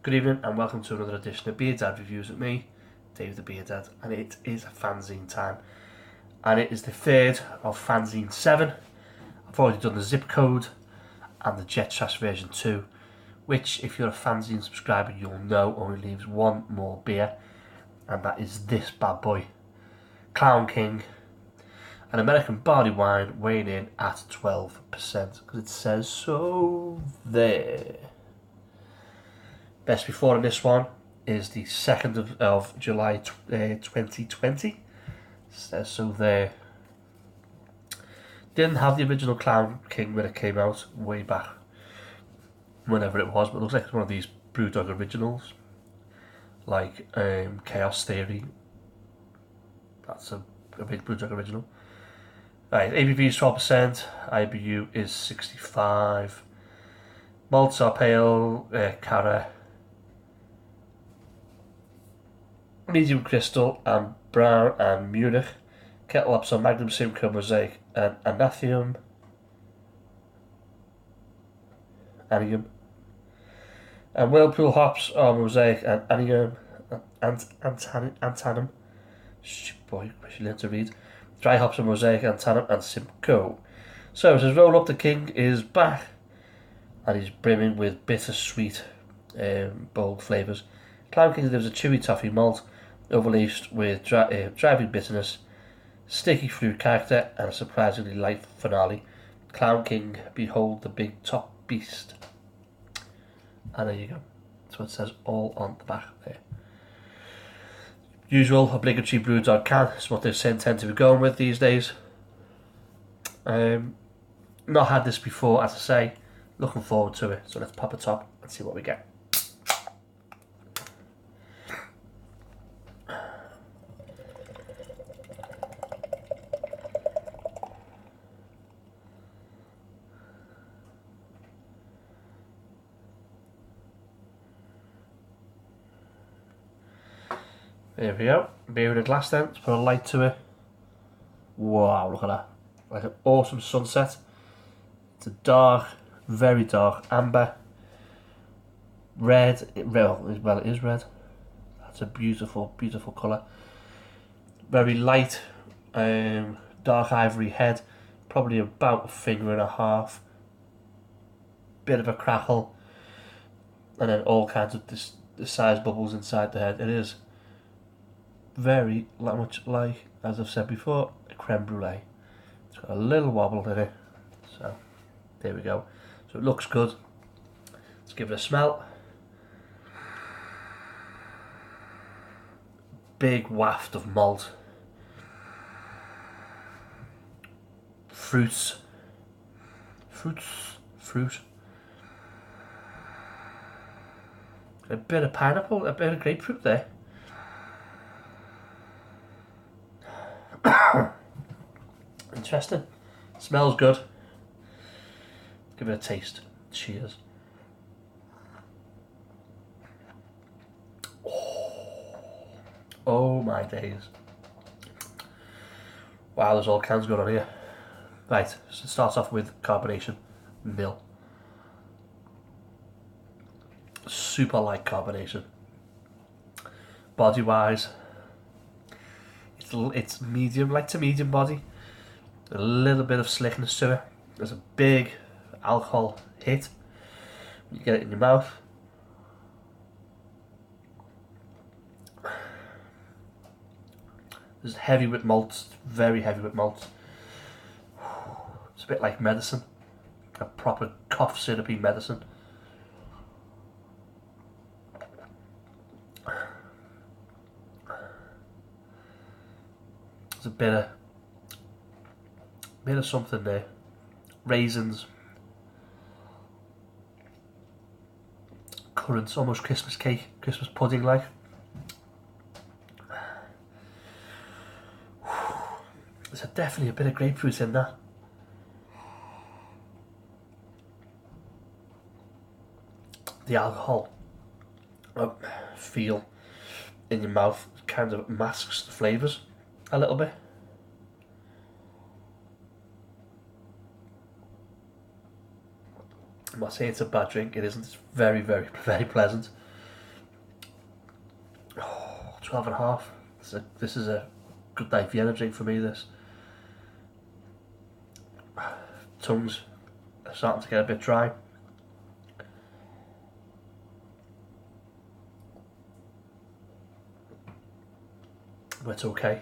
Good evening and welcome to another edition of Beer Dad Reviews with me, Dave the Beer Dad, and it is fanzine time. And it is the third of fanzine 7. I've already done the zip code and the Jet Trash version 2, which, if you're a fanzine subscriber, you'll know only leaves one more beer, and that is this bad boy, Clown King, an American barley wine weighing in at 12%, because it says so there. Best before in this one is the 2nd of July 2020. Says so there. Didn't have the original Clown King when it came out way back, whenever it was, but it looks like it's one of these Brewdog originals, like Chaos Theory. That's a big Brewdog original. Right, ABV is 12%, IBU is 65. Malts are pale, Cara, medium crystal and brown and Munich. Kettle hops are Magnum, Simcoe, Mosaic and Anathema. And Whirlpool hops are Mosaic and Antanum. Boy, I should learn to read. Dry hops are Mosaic, Antanum and Simcoe. So it says Roll Up the King is back, and he's brimming with bittersweet, bold flavours. Clown King gives a chewy toffee malt, overlaced with driving bitterness, sticky fruit character, and a surprisingly light finale. Clown King, behold the big top beast. And there you go. That's what it says all on the back there. Usual obligatory Brewdog can. It's what they tend to be going with these days. Not had this before, as I say. Looking forward to it. So let's pop a top and see what we get. There we go. Beer in a glass then. Let's put a light to it. Wow, look at that. Like an awesome sunset. It's a dark, very dark amber. Red. Well, it is red. That's a beautiful, beautiful colour. Very light, dark ivory head. Probably about a finger and a half. Bit of a crackle. And then all kinds of the size bubbles inside the head. It is very much like, as I've said before, a creme brulee. It's got a little wobble in it. So, there we go. So it looks good. Let's give it a smell. Big waft of malt. Fruit. A bit of pineapple, a bit of grapefruit there. Interesting. Smells good. Give it a taste. Cheers. Oh my days. Wow, there's all kinds going on here. Right, so it starts off with carbonation. 0. Super light carbonation. Body wise, it's medium, light to medium body. A little bit of slickness to it. There's a big alcohol hit when you get it in your mouth. It's heavy with malts, very heavy with malts. It's a bit like medicine, a proper cough syrupy medicine. There's a bit of something there. Raisins, currants, almost Christmas cake, Christmas pudding like. There's definitely a bit of grapefruit in that. The alcohol feel in your mouth kind of masks the flavours a little bit. I'm not saying it's a bad drink, it isn't. It's very, very, very pleasant. 12.5. This is a good night Vienna drink for me, this. Tongues are starting to get a bit dry. But it's okay.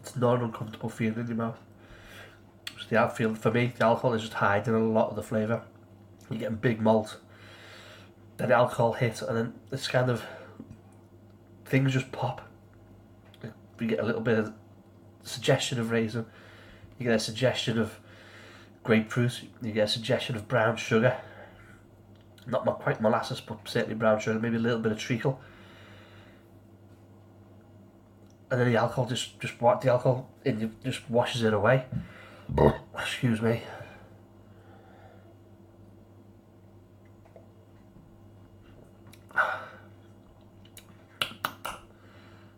It's not an uncomfortable feeling in your mouth. So the outfeel for me, the alcohol is just hiding a lot of the flavour. You're getting big malt, then the alcohol hits, and then this kind of things just pop. You get a little bit of suggestion of raisin, you get a suggestion of grapefruit, you get a suggestion of brown sugar. Not quite molasses, but certainly brown sugar, maybe a little bit of treacle. And then the alcohol just washes it away. Excuse me.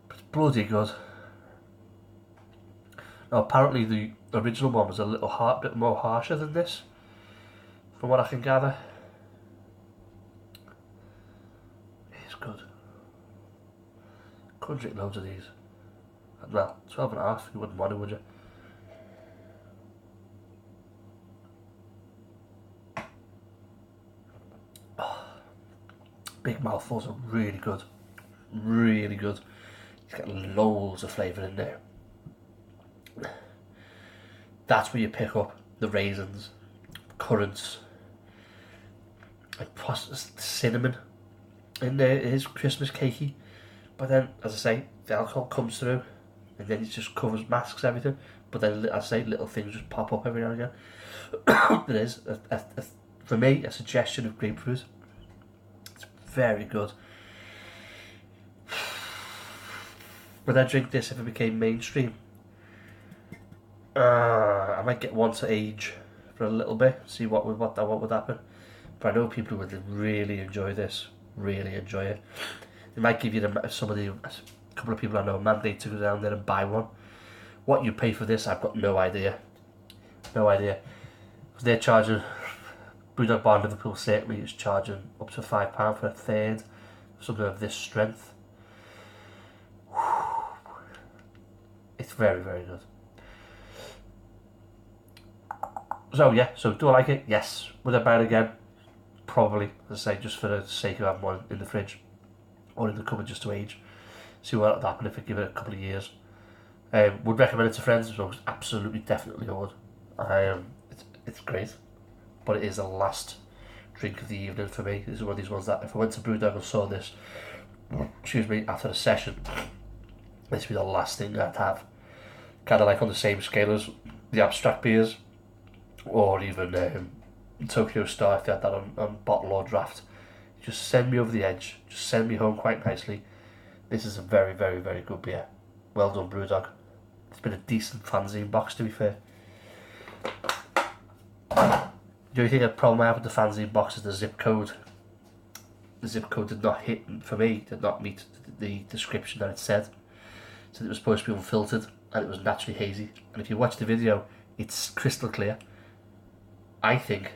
It's bloody good. Now apparently the original one was a bit more harsher than this, from what I can gather. It's good. Couldn't drink loads of these. Well, 12.5, you wouldn't want to, would you? Oh, big mouthfuls are really good. Really good. You've got loads of flavour in there. That's where you pick up the raisins, currants, like processed cinnamon in there. It is Christmas cakey, but then, as I say, the alcohol comes through, and then it just masks everything. But then, as I say, little things just pop up every now and again. There is, for me, a suggestion of grapefruit. It's very good. Would I drink this if it became mainstream? I might get one to age for a little bit, see what would happen. But I know people would really enjoy this, really enjoy it. It might give you a couple of people I know a mandate to go down there and buy one. What you pay for this, I've got no idea. No idea. They're charging, Brewdog Bar in Liverpool certainly is charging up to £5 for a third, something of this strength. It's very, very good. So yeah, so do I like it? Yes. Would I buy it again? Probably, as I say, just for the sake of having one in the fridge or in the cupboard just to age. See what would happen if I give it a couple of years. Would recommend it to friends, so absolutely, definitely I would. It's great, but it is the last drink of the evening for me. This is one of these ones that if I went to Brewdog and saw this, excuse me, after the session, this would be the last thing I'd have. Kind of like on the same scale as the abstract beers, or even Tokyo Star if they had that on bottle or draft. Just send me over the edge, just send me home quite nicely. This is a very, very, very good beer. Well done, Brewdog. It's been a decent fanzine box, to be fair. The only thing, a problem I have with the fanzine box is the zip code. The zip code did not hit, for me, did not meet the description that it said. So it was supposed to be unfiltered, and it was naturally hazy. And if you watch the video, it's crystal clear. I think,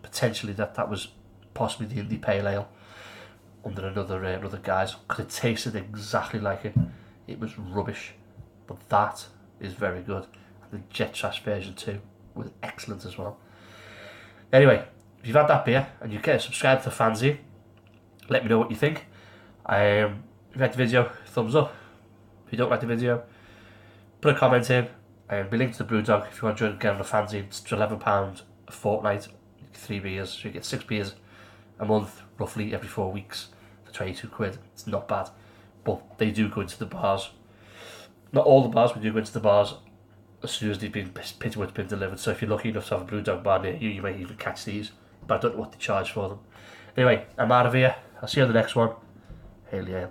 potentially, that was possibly the Indie Pale Ale under another guise, because it tasted exactly like it. It was rubbish, but that is very good. And the Jet Trash version 2 was excellent as well. Anyway, if you've had that beer and you get subscribe to the fanzine, let me know what you think. If you like the video, thumbs up. If you don't like the video, put a comment in. Be linked to the Brewdog if you want to get on the fanzine. It's £11 a fortnight, 3 beers, so you get 6 beers a month, roughly every 4 weeks for £22. It's not bad, but they do go into the bars. Not all the bars, but they do go into the bars as soon as they've been pitchwood's been delivered. So if you're lucky enough to have a Brewdog bar near you, you might even catch these. But I don't know what they charge for them. Anyway, I'm out of here. I'll see you on the next one. Hail yeah.